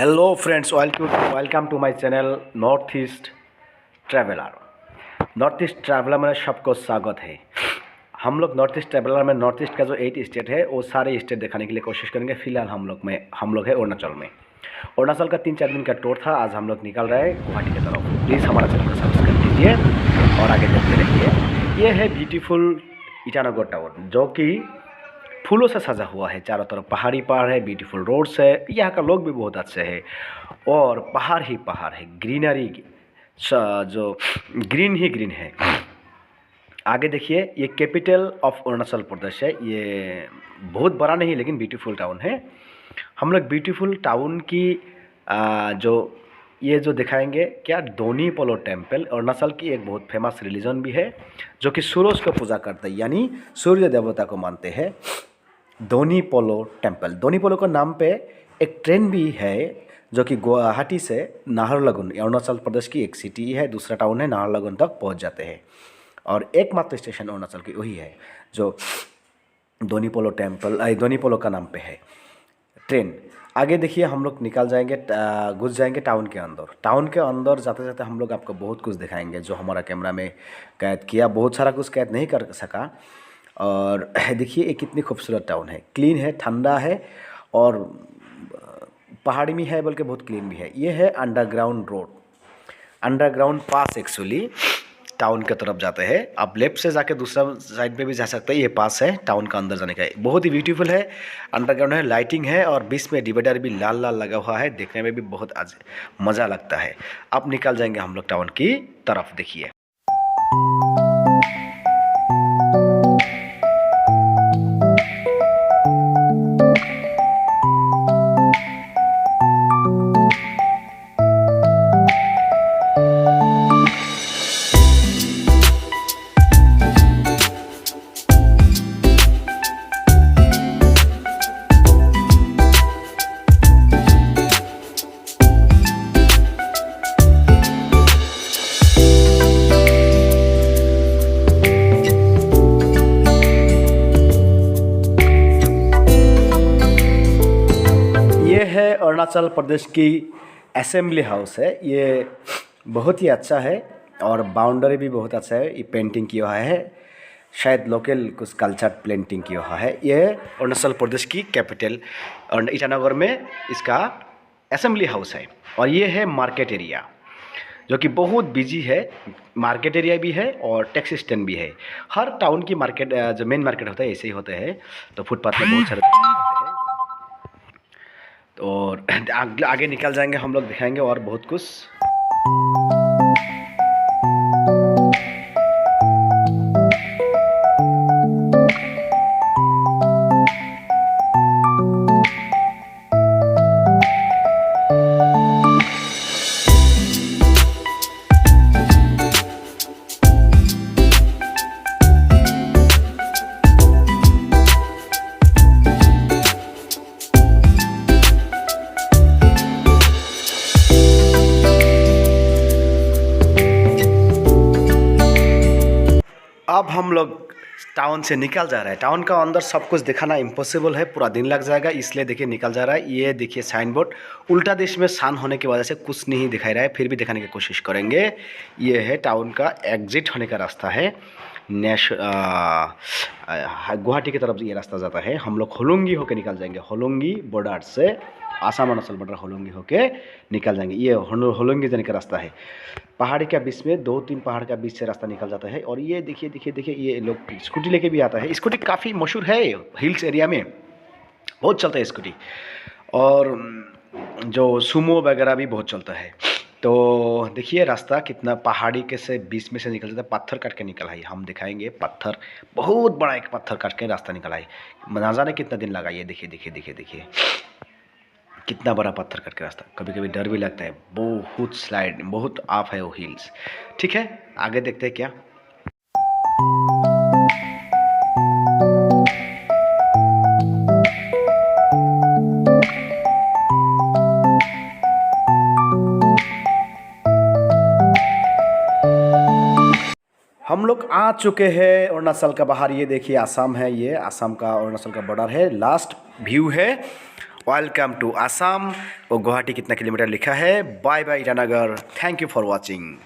Hello friends, welcome to my channel north east traveller. North east traveller में सबको स्वागत है। हम लोग नॉर्थ ईस्ट ट्रैवलर में नॉर्थ ईस्ट का जो 8 स्टेट है वो सारे स्टेट दिखाने के लिए कोशिश करेंगे। फिलहाल हम लोग है अरुणाचल में। अरुणाचल का 3-4 दिन का टूर था। आज हम लोग निकल रहे हैं गुवाहाटी की तरफ। प्लीज़ हमारा चैनल को सब्सक्राइब कीजिए और आगे देखते रहिए। ये है ब्यूटीफुल ईटानगर टाउन, जो कि फूलों से सजा हुआ है। चारों तरफ पहाड़ी पहाड़ है, ब्यूटीफुल रोड्स है, यहाँ का लोग भी बहुत अच्छे हैं और पहाड़ ही पहाड़ है, ग्रीनरी जो ग्रीन ही ग्रीन है। आगे देखिए, ये कैपिटल ऑफ अरुणाचल प्रदेश है। ये बहुत बड़ा नहीं लेकिन ब्यूटीफुल टाउन है। हम लोग ब्यूटीफुल टाउन की जो दिखाएंगे क्या, दोनी पोलो टेम्पल अरुणाचल की एक बहुत फेमस रिलीजन भी है, जो कि सूरज को पूजा करते हैं, यानी सूर्य देवता को मानते हैं। दोनी पोलो टेम्पल, दोनी पोलो के नाम पे एक ट्रेन भी है जो कि गुवाहाटी से नाहरलगुन, अरुणाचल प्रदेश की एक सिटी है, दूसरा टाउन है, नाहरलगुन तक पहुंच जाते हैं। और एकमात्र स्टेशन अरुणाचल की वही है जो दोनी पोलो टेम्पल, दोनी पोलो का नाम पे है ट्रेन। आगे देखिए, हम लोग निकल जाएंगे, घुस जाएंगे टाउन के अंदर। टाउन के अंदर जाते जाते हम लोग आपको बहुत कुछ दिखाएंगे जो हमारा कैमरा में कैद किया। बहुत सारा कुछ कैद नहीं कर सका। और देखिए ये कितनी खूबसूरत टाउन है, क्लीन है, ठंडा है और पहाड़ी में है बल्कि बहुत क्लीन भी है। ये है अंडरग्राउंड रोड, अंडरग्राउंड पास एक्चुअली टाउन के तरफ जाते हैं। आप लेफ्ट से जाके दूसरा साइड पे भी जा सकते हैं। ये पास है टाउन का अंदर जाने का, बहुत ही ब्यूटीफुल है, अंडरग्राउंड है, लाइटिंग है और बीच में डिवाइडर भी लाल लाल लगा हुआ है, देखने में भी बहुत मज़ा लगता है। अब निकल जाएंगे हम लोग टाउन की तरफ। देखिए अरुणाचल प्रदेश की असेंबली हाउस है। ये बहुत ही अच्छा है और बाउंड्री भी बहुत अच्छा है। ये पेंटिंग किया हुआ है, शायद लोकल कुछ कल्चर पेंटिंग किया हुआ है। ये अरुणाचल प्रदेश की कैपिटल और ईटानगर में इसका असेंबली हाउस है। और ये है मार्केट एरिया, जो कि बहुत बिजी है। मार्केट एरिया भी है और टैक्सी स्टैंड भी है। हर टाउन की मार्केट, जो मेन मार्केट होता है ऐसे ही होते हैं। तो फुटपाथ में बहुत सारे दुकान होते हैं। और आगे निकल जाएंगे हम लोग, दिखाएंगे और बहुत कुछ। अब हम लोग टाउन से निकल जा रहे हैं। टाउन का अंदर सब कुछ दिखाना इम्पॉसिबल है, पूरा दिन लग जाएगा, इसलिए देखिए निकल जा रहा है। ये देखिए साइन बोर्ड उल्टा दिश में सान होने की वजह से कुछ नहीं दिखाई रहा है, फिर भी दिखाने की कोशिश करेंगे। ये है टाउन का एग्जिट होने का रास्ता है। गुवाहाटी की तरफ ये रास्ता जाता है। हम लोग होलोंगी होके निकल जाएंगे। होलोंगी बॉर्डर से, आसाम अरुणाचल बॉर्डर होलोंगी होके निकल जाएंगे। ये होलोंगी जाने का रास्ता है। पहाड़ी के बीच में 2-3 पहाड़ का बीच से रास्ता निकल जाता है। और ये देखिए देखिए देखिए, ये लोग स्कूटी लेके भी आता है। स्कूटी काफ़ी मशहूर है हिल्स एरिया में, बहुत चलता है स्कूटी। और जो सुमो वगैरह भी बहुत चलता है। तो देखिए रास्ता कितना पहाड़ी के से बीच में से निकल जाता है। पत्थर काट के निकला है, हम दिखाएंगे। पत्थर, बहुत बड़ा एक पत्थर काट के रास्ता निकला है। ना जाने कितना दिन लगा। ये देखिए देखिए देखिए देखिए कितना बड़ा पत्थर काट के रास्ता। कभी कभी डर भी लगता है, बहुत स्लाइड, बहुत आप है वो हिल्स। ठीक है, आगे देखते हैं क्या। हम लोग आ चुके हैं अरुणाचल का बाहर। ये देखिए आसाम है, ये आसाम का अरुणाचल का बॉर्डर है। लास्ट व्यू है वेलकम टू आसाम। और गुवाहाटी कितना किलोमीटर लिखा है। Bye bye Itanagar. Thank you for watching.